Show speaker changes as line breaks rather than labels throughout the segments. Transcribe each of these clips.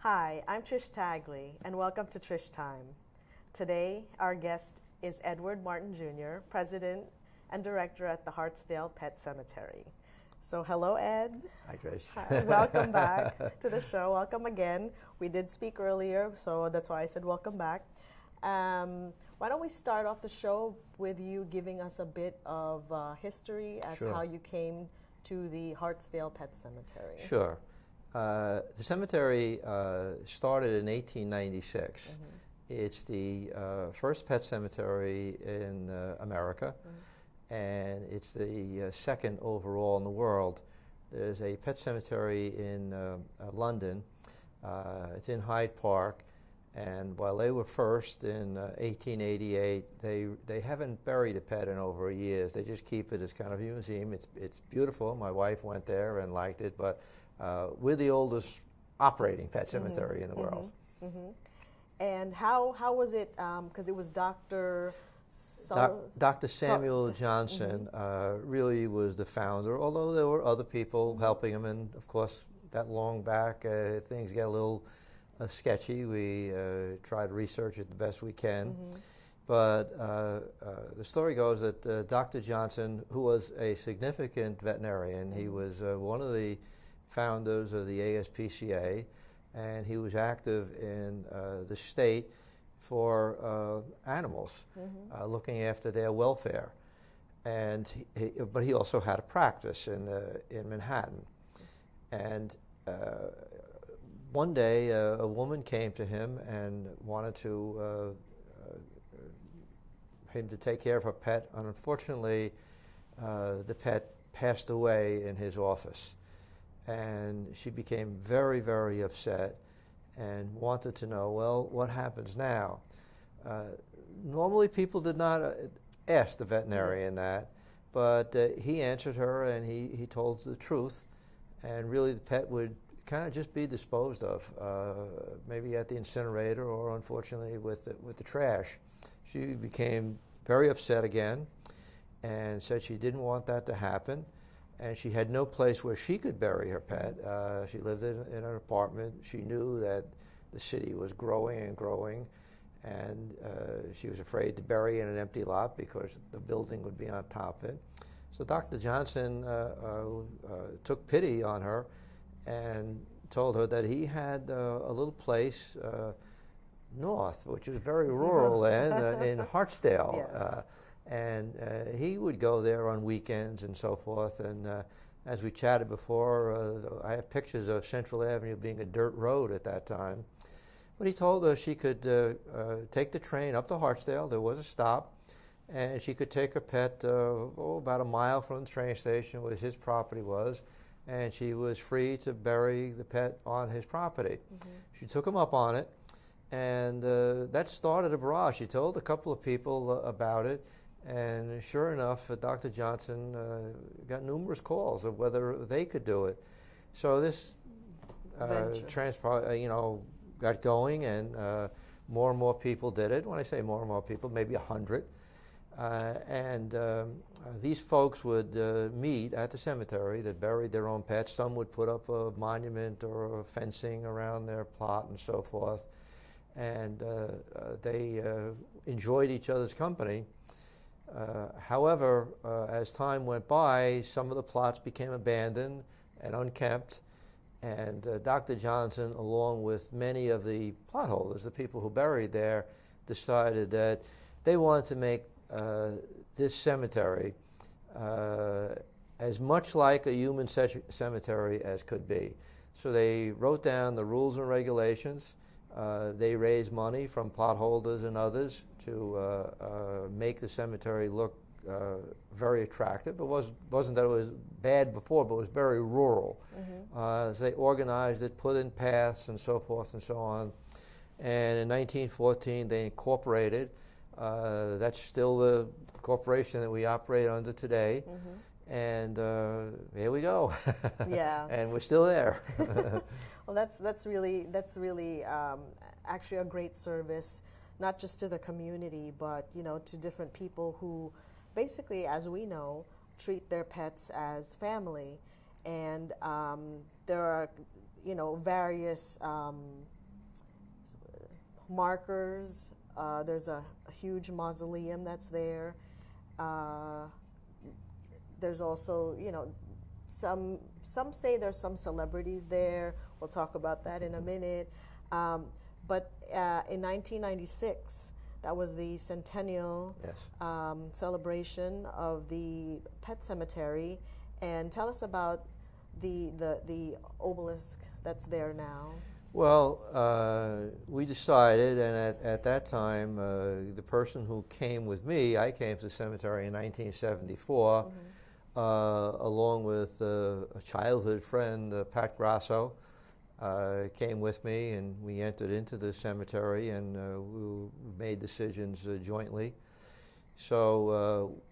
Hi, I'm Trish Tagle, and welcome to Trish Time. Today, our guest is Edward Martin Jr., President and Director at the Hartsdale Pet Cemetery. So, hello, Ed.
Hi, Trish.
Hi, welcome back to the show. Welcome again. We did speak earlier, so that's why I said welcome back. Why don't we start off the show with you giving us a bit of history as to
Sure.
how you came to the Hartsdale Pet Cemetery.
Sure. The cemetery started in 1896. It's the first pet cemetery in America, and it's the second overall in the world. There's a pet cemetery in London. It's in Hyde Park, and while they were first in 1888, they haven't buried a pet in over a years. They just keep it as kind of a museum. It's beautiful. My wife went there and liked it, but we're the oldest operating pet cemetery in the world.
And how was it? Because it was Dr.
Dr. Samuel Johnson really was the founder, although there were other people helping him, and of course, that long back, things get a little sketchy. We try to research it the best we can. But the story goes that Dr. Johnson, who was a significant veterinarian, he was one of the founders of the ASPCA, and he was active in the state for animals, looking after their welfare. And but he also had a practice in Manhattan. And one day, a woman came to him and wanted him to take care of her pet. And unfortunately, the pet passed away in his office. And she became very, very upset and wanted to know, well, what happens now? Normally, people did not ask the veterinarian that, but he answered her, and he told the truth. And really, the pet would kind of just be disposed of, maybe at the incinerator or, unfortunately, with the trash. She became very upset again and said she didn't want that to happen. And she had no place where she could bury her pet. She lived in an apartment. She knew that the city was growing and growing, and she was afraid to bury in an empty lot because the building would be on top of it. So Dr. Johnson took pity on her and told her that he had a little place north, which is very rural then, in Hartsdale.
Yes.
And he would go there on weekends and so forth. And as we chatted before, I have pictures of Central Avenue being a dirt road at that time. But he told her she could take the train up to Hartsdale. There was a stop. And she could take her pet about a mile from the train station where his property was. And she was free to bury the pet on his property. She took him up on it. And that started a barrage. She told a couple of people about it. And sure enough, Dr. Johnson got numerous calls of whether they could do it. So this got going, and more people did it. When I say more and more people, maybe 100. And these folks would meet at the cemetery that buried their own pets. Some would put up a monument or fencing around their plot and so forth. And they enjoyed each other's company. However, as time went by, some of the plots became abandoned and unkempt, and Dr. Johnson, along with many of the plot holders, the people who buried there, decided that they wanted to make this cemetery as much like a human cemetery as could be. So they wrote down the rules and regulations. They raised money from plot holders and others to make the cemetery look very attractive. It wasn't that it was bad before, but it was very rural. So they organized it, put in paths and so forth and so on. And in 1914, they incorporated. That's still the corporation that we operate under today. And here we go.
Yeah.
And we're still there.
Well, that's really actually a great service, not just to the community, but to different people who, basically, as we know, treat their pets as family, and there are various markers. There's a huge mausoleum that's there. There's also, some say there's some celebrities there. We'll talk about that in a minute. But in 1996, that was the centennial celebration of the Pet Cemetery. And tell us about the obelisk that's there now.
Well, we decided, and at that time, the person who came with me, I came to the cemetery in 1974, along with a childhood friend, Pat Grasso, came with me, and we entered into the cemetery, and we made decisions jointly. So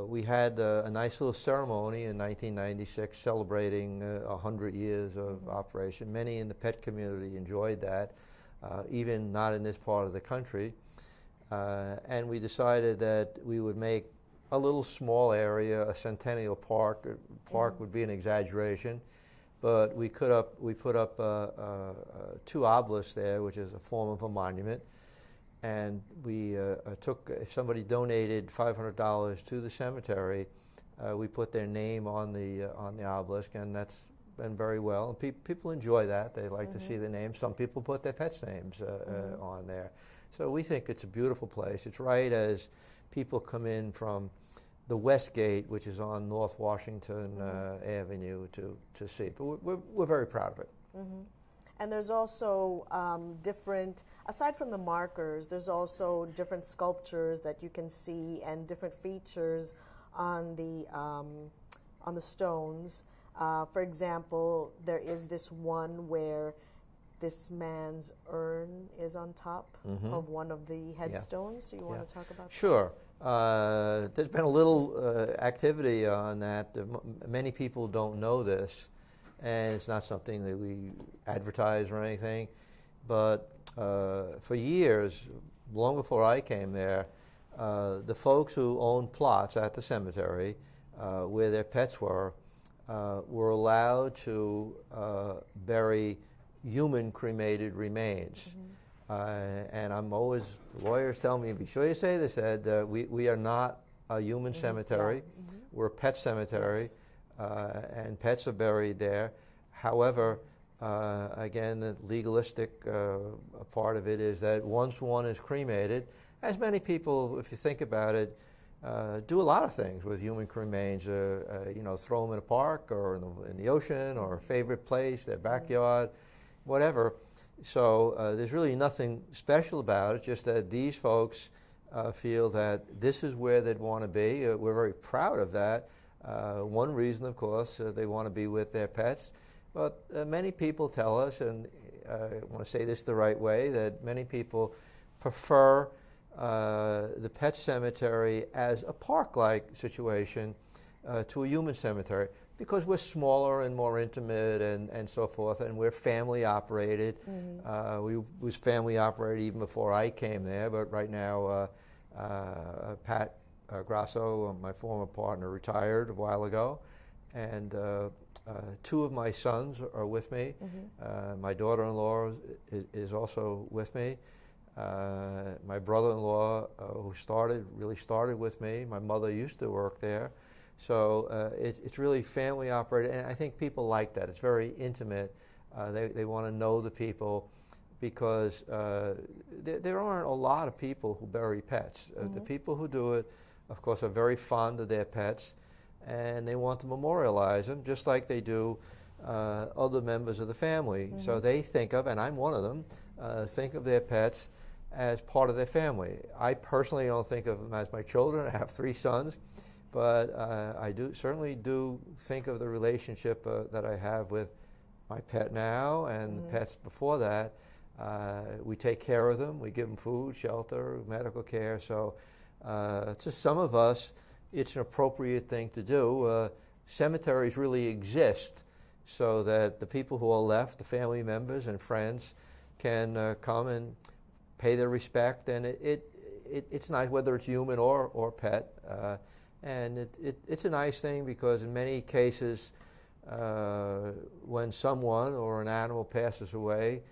we had a nice little ceremony in 1996 celebrating 100 years of operation. Many in the pet community enjoyed that, even not in this part of the country. And we decided that we would make a little small area, a centennial park. Park would be an exaggeration, but we put up 2 obelisks there, which is a form of a monument. And we if somebody donated $500 to the cemetery, we put their name on the obelisk, and that's been very well. And people enjoy that. They like to see the names. Some people put their pets' names on there. So we think it's a beautiful place. It's right as people come in from the West Gate, which is on North Washington Avenue, to see it. But we're very proud of it.
And there's also different, aside from the markers, there's also different sculptures that you can see and different features on the stones. For example, there is this one where this man's urn is on top of one of the headstones. So you want to talk about that?
Sure. There's been a little activity on that. Many people don't know this, and it's not something that we advertise or anything. But for years, long before I came there, the folks who owned plots at the cemetery where their pets were allowed to bury human cremated remains. And I'm always, lawyers tell me, be sure you say this, Ed, we are not a human cemetery. We're a pet cemetery.
Yes.
And pets are buried there. However, again, the legalistic part of it is that once one is cremated, as many people, if you think about it, do a lot of things with human cremains. Throw them in a park or in the ocean or a favorite place, their backyard, whatever. So there's really nothing special about it, just that these folks feel that this is where they'd want to be. We're very proud of that. One reason, of course, they want to be with their pets. But many people tell us, and I want to say this the right way, that many people prefer the pet cemetery as a park-like situation to a human cemetery, because we're smaller and more intimate and so forth, and we're family operated. We was family operated even before I came there, but right now Pat Grasso, my former partner, retired a while ago, and 2 of my sons are with me. My daughter-in-law is also with me. My brother-in-law, who really started with me. My mother used to work there. So it's really family operated, and I think people like that. It's very intimate. They want to know the people, because there aren't a lot of people who bury pets. The people who do it, of course, are very fond of their pets, and they want to memorialize them just like they do other members of the family. So they think of, and I'm one of them, think of their pets as part of their family. I personally don't think of them as my children. I have 3 sons, but I certainly do think of the relationship that I have with my pet now and the pets before that. We take care of them. We give them food, shelter, medical care. So to some of us, it's an appropriate thing to do. Cemeteries really exist so that the people who are left, the family members and friends, can come and pay their respect. And it's nice, whether it's human or pet. And it's a nice thing, because in many cases, when someone or an animal passes away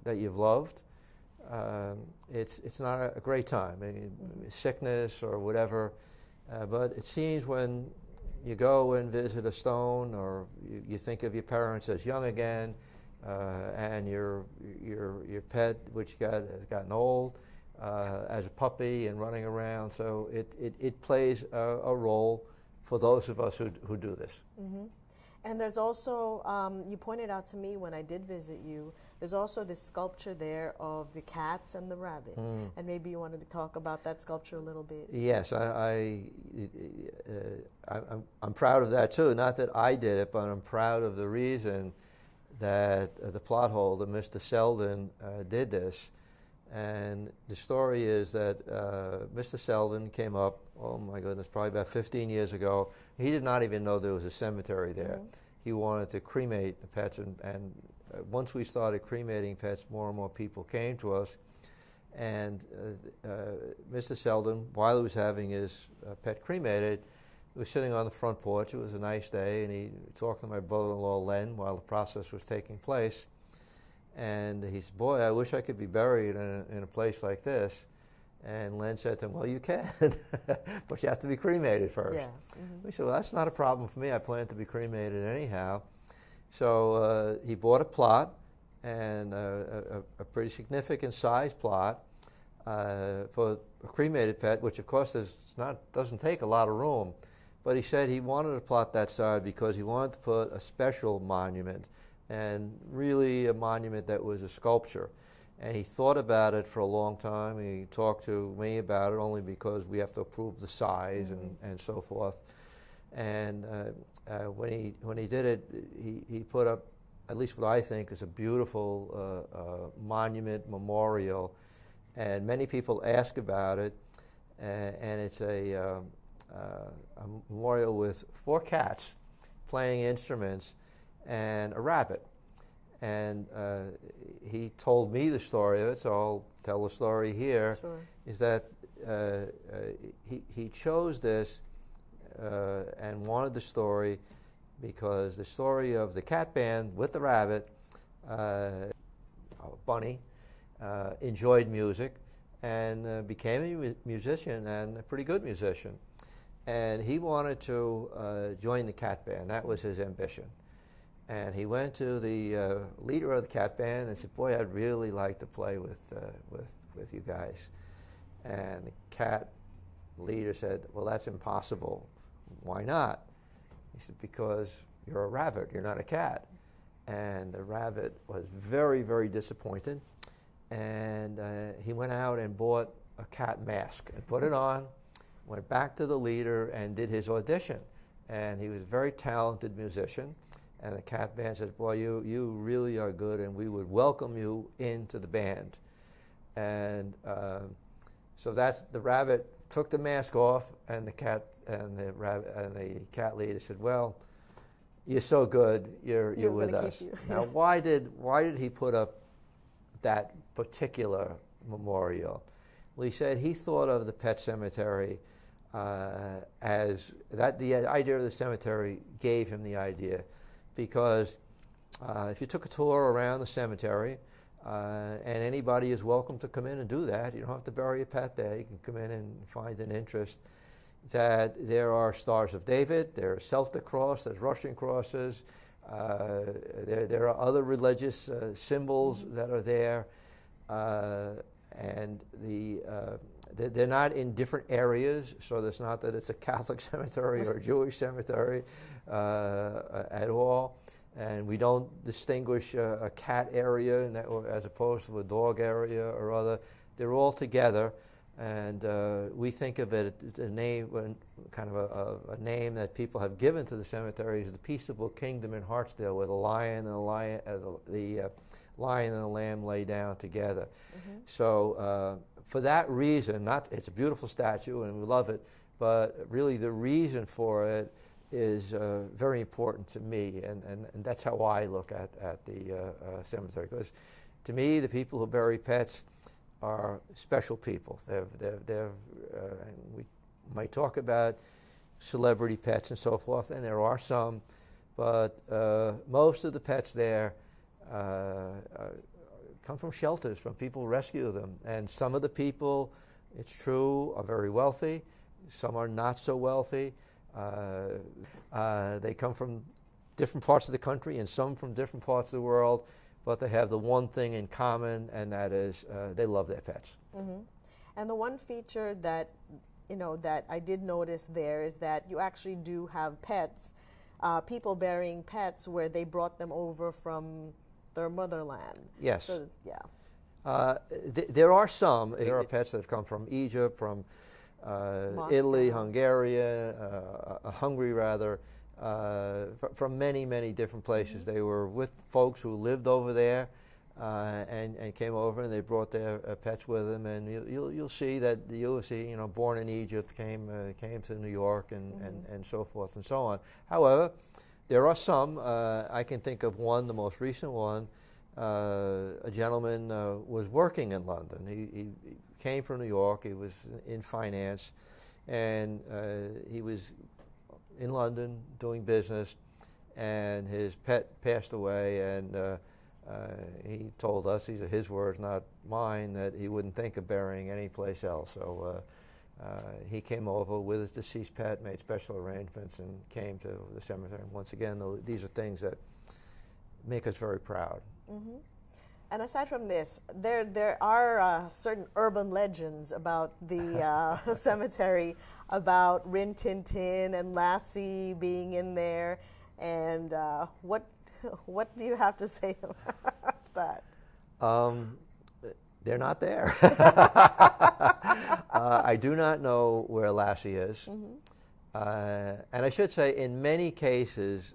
that you've loved. It's not a great time. I mean, sickness or whatever. But it seems when you go and visit a stone, or you think of your parents as young again, and your pet, which has gotten old, as a puppy and running around. So it plays a role for those of us who do this.
Mm-hmm. And there's also, you pointed out to me when I did visit you, there's also this sculpture there of the cats and the rabbit. And maybe you wanted to talk about that sculpture a little bit.
Yes, I'm proud of that too. Not that I did it, but I'm proud of the reason that the plot holder, Mr. Selden, did this. And the story is that Mr. Selden came up, oh my goodness, probably about 15 years ago. He did not even know there was a cemetery there. He wanted to cremate the pets, and once we started cremating pets, more and more people came to us. And Mr. Selden, while he was having his pet cremated, he was sitting on the front porch. It was a nice day, and he talked to my brother-in-law, Len, while the process was taking place. And he said, boy, I wish I could be buried in a place like this. And Len said to him, well, you can, but you have to be cremated first.
Yeah.
We said, well, that's not a problem for me. I plan to be cremated anyhow. So he bought a plot, and a pretty significant size plot for a cremated pet, which of course doesn't take a lot of room. But he said he wanted a plot that size because he wanted to put a special monument, and really a monument that was a sculpture. And he thought about it for a long time. He talked to me about it only because we have to approve the size and so forth. And when he did it, he put up, at least what I think is a beautiful monument memorial. And many people ask about it. And it's a memorial with 4 cats playing instruments and a rabbit. And he told me the story of it, so I'll tell the story here.
Sure.
Is that he chose this and wanted the story because the story of the cat band with the rabbit, Bunny, enjoyed music and became a musician, and a pretty good musician. And he wanted to join the cat band. That was his ambition. And he went to the leader of the cat band and said, boy, I'd really like to play with you guys. And the cat leader said, well, that's impossible. Why not? He said, because you're a rabbit, you're not a cat. And the rabbit was very, very disappointed. And he went out and bought a cat mask and put it on, went back to the leader and did his audition. And he was a very talented musician. And the cat band said, boy, you really are good, and we would welcome you into the band. And so the rabbit took the mask off, and the cat leader said, well, you're so good, you're with us. Now, why did he put up that particular memorial? Well, he said he thought of the pet cemetery as that. The idea of the cemetery gave him the idea. Because if you took a tour around the cemetery, and anybody is welcome to come in and do that, you don't have to bury a pet there, you can come in and find an interest, that there are Stars of David, there are Celtic cross, there's Russian crosses, there are other religious symbols that are there, and they're not in different areas, so it's not that it's a Catholic cemetery or a Jewish cemetery at all. And we don't distinguish a cat area as opposed to a dog area or other. They're all together, and we think of it as a name, kind of a name that people have given to the cemetery is the peaceable kingdom in Hartsdale, where the lion and the lamb lay down together. So for that reason, it's a beautiful statue and we love it, but really the reason for it is very important to me, and that's how I look at the cemetery. Because to me, the people who bury pets are special people. And we might talk about celebrity pets and so forth, and there are some, but most of the pets there come from shelters, from people who rescue them. And some of the people, it's true, are very wealthy. Some are not so wealthy. They come from different parts of the country and some from different parts of the world, but they have the one thing in common, and that is they love their pets.
Mm-hmm. And the one feature that, that I did notice there is that you actually do have pets, people burying pets where they brought them over from their motherland.
Yes.
So, yeah.
There are some. There are pets that have come from Egypt, from Italy, Hungary, rather, from many, many different places. Mm-hmm. They were with folks who lived over there and came over, and they brought their pets with them. And you'll see that born in Egypt, came to New York, and so forth and so on. However, there are some. I can think of one, the most recent one. A gentleman was working in London. He came from New York. He was in finance, and he was in London doing business, and his pet passed away, and he told us, these are his words, not mine, that he wouldn't think of burying any place else. So he came over with his deceased pet, made special arrangements, and came to the cemetery. And once again, these are things that make us very proud.
Mm-hmm. And aside from this, there are certain urban legends about the cemetery, about Rin Tin Tin and Lassie being in there. And what do you have to say about that?
They're not there. I do not know where Lassie is. Mm-hmm. And I should say, in many cases,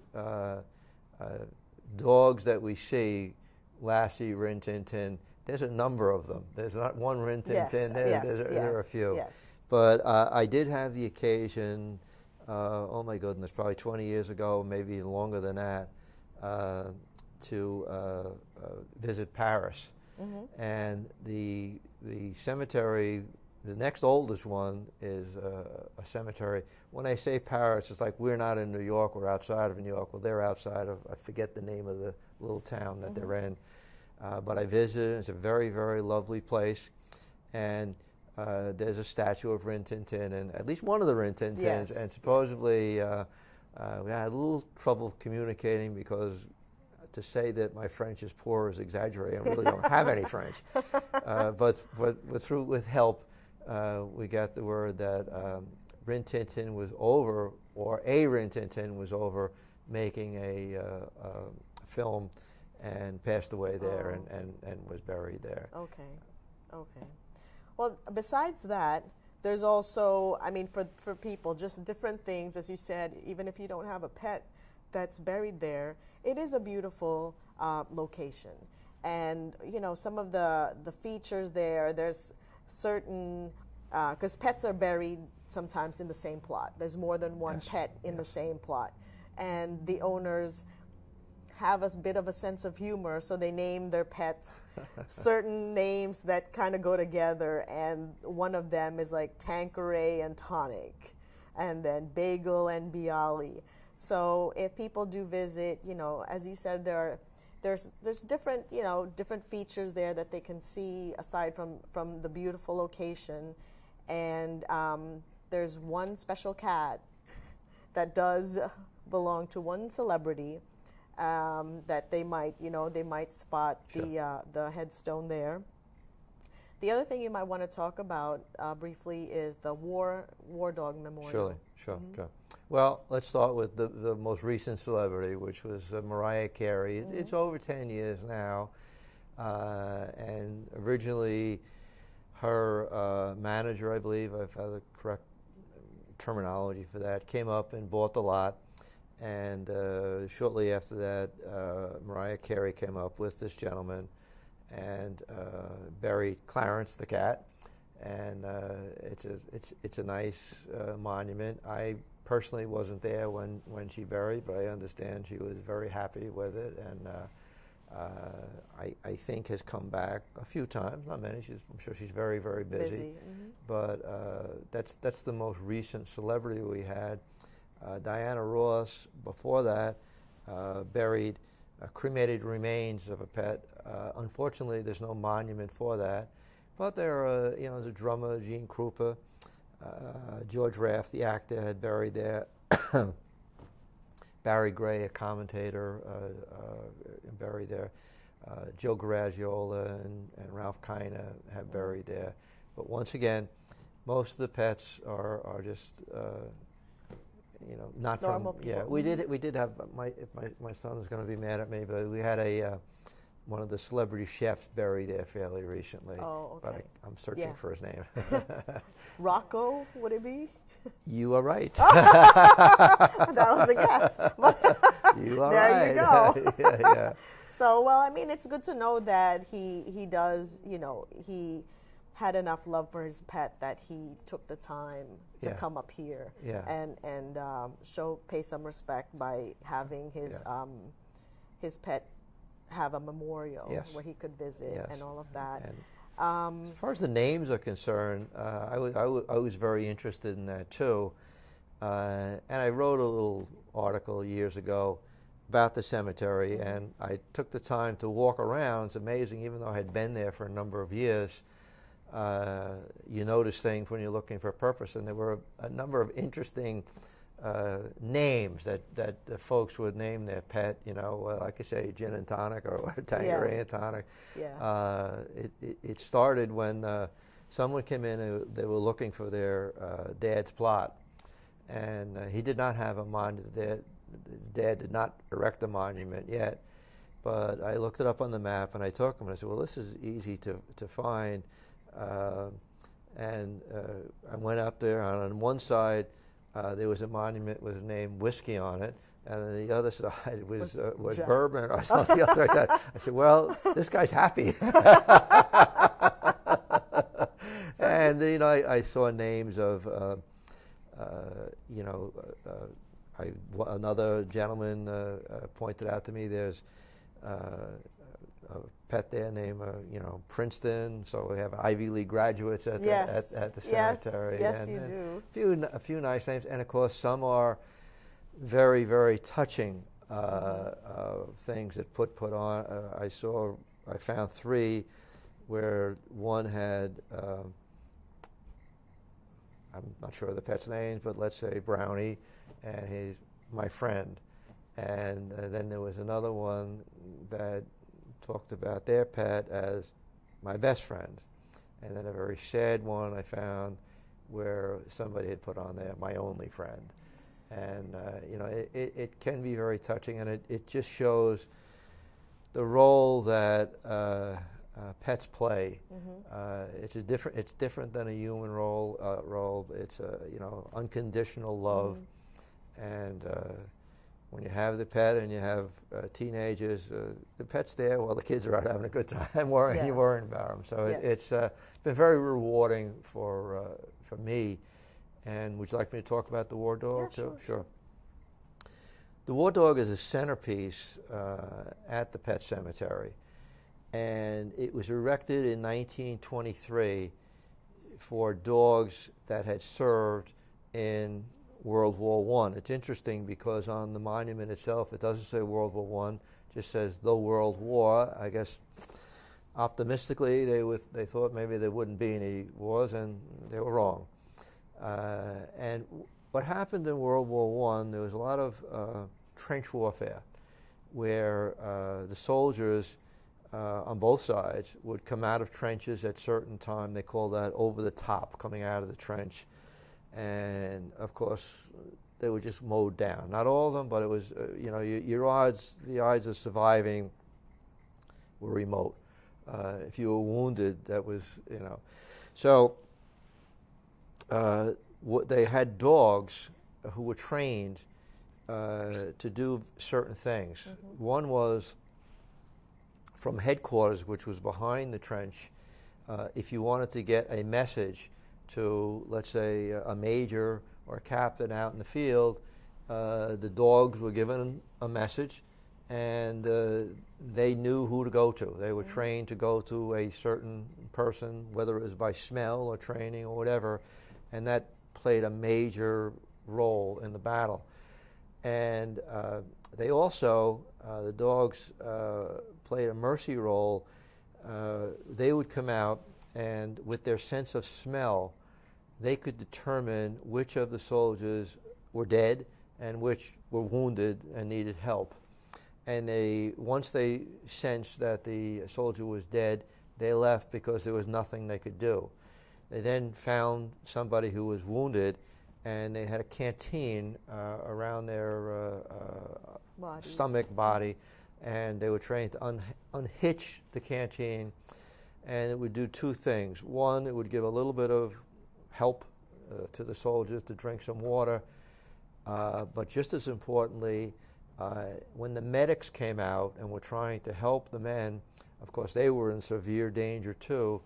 dogs that we see, Lassie, Rin Tin Tin, there's a number of them. There's not one Rin Tin Tin, there are a few.
Yes.
But I did have the occasion, oh my goodness, probably 20 years ago, maybe even longer than that, to visit Paris. Mm-hmm. And the cemetery, the next oldest one is a cemetery. When I say Paris, it's like we're not in New York, we're outside of New York. Well, they're outside of, I forget the name of the little town that they're in. But I visited. It's a very, very lovely place. And there's a statue of Rin Tin Tin, and at least one of the Rin Tin Tins. Yes. And supposedly we had a little trouble communicating, because to say that my French is poor is exaggerating. I really don't have any French. But with help, we got the word that Rin Tin Tin was over, or a Rin Tin Tin was over making a film, and passed away there, and was buried there.
Okay. Well, besides that, there's also, I mean, for people, just different things, as you said, even if you don't have a pet that's buried there, it is a beautiful location. And, some of the features there's certain, because pets are buried sometimes in the same plot. There's more than one pet in the same plot. And the owners have a bit of a sense of humor, so they name their pets certain names that kind of go together, and one of them is like Tanqueray and Tonic, and then Bagel and Bialy. So if people do visit, as you said, there's different, different features there that they can see aside from the beautiful location. And there's one special cat that does belong to one celebrity, that they might spot the headstone there. The other thing you might want to talk about briefly is the War Dog Memorial.
Sure. Well, let's start with the most recent celebrity, which was Mariah Carey. Mm-hmm. It's over 10 years now, and originally her manager, I believe, if I have the correct terminology for that, came up and bought the lot. And shortly after that, Mariah Carey came up with this gentleman and buried Clarence the cat. And it's a nice monument. I personally wasn't there when she buried, but I understand she was very happy with it, and I think has come back a few times, not many. I'm sure she's very, very busy. Mm-hmm. But that's the most recent celebrity we had. Diana Ross, before that, buried cremated remains of a pet. Unfortunately, there's no monument for that. But there are, the drummer, Gene Krupa, George Raft, the actor, had buried there. Barry Gray, a commentator, buried there. Joe Garagiola and Ralph Kiner have buried there. But once again, most of the pets are just, not
normal
from.
people.
Yeah, we did have my son is going to be mad at me, but we had one of the celebrity chefs buried there fairly recently.
Oh, okay.
But I'm searching for his name.
Rocco, would it be?
You are right.
That was a guess.
You are
there
right.
you go.
Yeah.
So, well, I mean, it's good to know that he does, he had enough love for his pet that he took the time to come up here and pay some respect by having his pet have a memorial where he could visit and all of that.
And as far as the names are concerned, I was very interested in that too. And I wrote a little article years ago about the cemetery, and I took the time to walk around. It's amazing, even though I had been there for a number of years, you notice things when you're looking for a purpose, and there were a number of interesting names that the folks would name their pet, like I say, gin and tonic or Tangerine and tonic.
Yeah.
It started when someone came in and they were looking for their dad's plot, and he did not have a monument. Dad did not erect a monument yet, but I looked it up on the map and I took him and I said, well, this is easy to find. And I went up there, and on one side there was a monument with the name Whiskey on it, and on the other side was bourbon or something else like that. I said, well, this guy's happy. And I saw names of another gentleman pointed out to me there's a pet there named Princeton, so we have Ivy League graduates at the cemetery.
Yes, you do.
A few nice names, and of course some are very, very touching things that put on. I found 3 where one had I'm not sure of the pet's names, but let's say Brownie, and he's my friend. And then there was another one that talked about their pet as my best friend. And then a very sad one I found where somebody had put on there, my only friend. And, it can be very touching, and it just shows the role that pets play. Mm-hmm. It's different than a human role. It's unconditional love, and when you have the pet and you have teenagers, the pet's there while the kids are out having a good time, you're worrying about them. So it's been very rewarding for me. And would you like me to talk about the war dog too? Sure. The war dog is a centerpiece at the pet cemetery. And it was erected in 1923 for dogs that had served in World War I. It's interesting because on the monument itself, it doesn't say World War I, it just says the World War. I guess optimistically they thought maybe there wouldn't be any wars, and they were wrong. And what happened in World War I, there was a lot of trench warfare where the soldiers on both sides would come out of trenches at certain time. They call that over the top, coming out of the trench. And of course, they were just mowed down. Not all of them, but it was, the odds of surviving were remote. If you were wounded, that was, So they had dogs who were trained to do certain things. Mm-hmm. One was from headquarters, which was behind the trench. If you wanted to get a message to, let's say, a major or a captain out in the field, the dogs were given a message, and they knew who to go to. They were trained to go to a certain person, whether it was by smell or training or whatever, and that played a major role in the battle. And They also, the dogs played a mercy role. They would come out, and with their sense of smell, they could determine which of the soldiers were dead and which were wounded and needed help. And once they sensed that the soldier was dead, they left because there was nothing they could do. They then found somebody who was wounded, and they had a canteen around their stomach, body, and they were trained to unhitch the canteen, and it would do two things. One, it would give a little bit of help to the soldiers to drink some water, but just as importantly, when the medics came out and were trying to help the men, of course they were in severe danger too,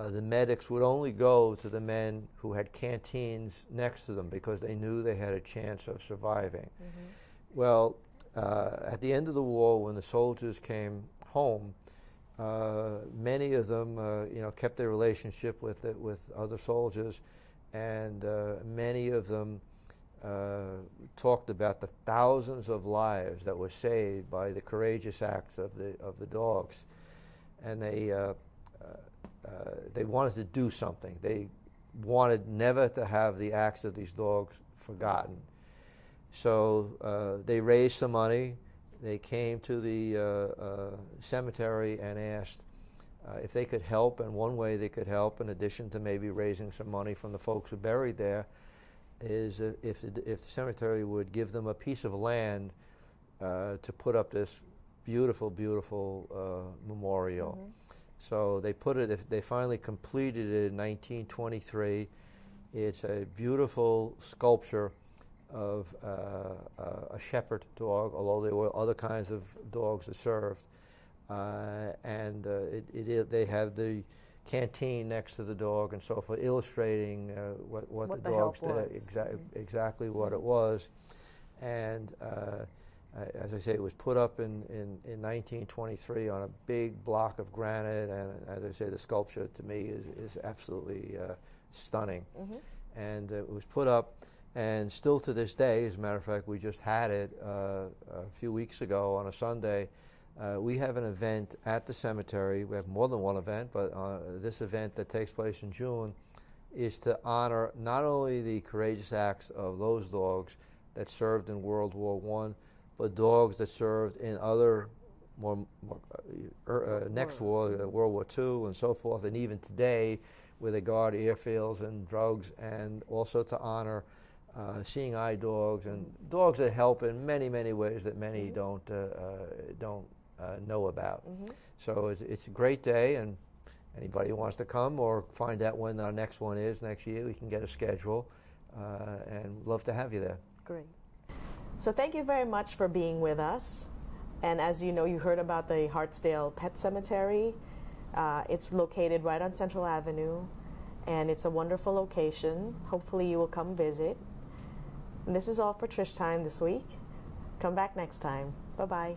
the medics would only go to the men who had canteens next to them because they knew they had a chance of surviving. Mm-hmm. Well, at the end of the war, when the soldiers came home, many of them kept their relationship with other soldiers, and many of them talked about the thousands of lives that were saved by the courageous acts of the dogs, and they wanted to do something. They wanted never to have the acts of these dogs forgotten. So they raised some money. They came to the cemetery and asked if they could help, and one way they could help, in addition to maybe raising some money from the folks who buried there, is if the cemetery would give them a piece of land to put up this beautiful, beautiful memorial. Mm-hmm. So they put it. They finally completed it in 1923. It's a beautiful sculpture of a shepherd dog, although there were other kinds of dogs that served. They have the canteen next to the dog and so forth, illustrating what the dogs did, exactly what it was. And as I say, it was put up in 1923 on a big block of granite, and as I say, the sculpture to me is absolutely stunning. Mm-hmm. And it was put up, and still to this day, as a matter of fact, we just had it a few weeks ago on a Sunday. We have an event at the cemetery. We have more than one event, but this event that takes place in June is to honor not only the courageous acts of those dogs that served in World War I, but dogs that served in other next war, World War II and so forth, and even today where they guard airfields and drugs, and also to honor seeing eye dogs and dogs that help in many, many ways that many don't know about. Mm-hmm. So it's a great day, and anybody who wants to come or find out when our next one is next year, we can get a schedule, and love to have you there.
Great. So thank you very much for being with us. And as you know, you heard about the Hartsdale Pet Cemetery. It's located right on Central Avenue, and it's a wonderful location. Hopefully you will come visit. And this is all for Trish Time this week. Come back next time. Bye-bye.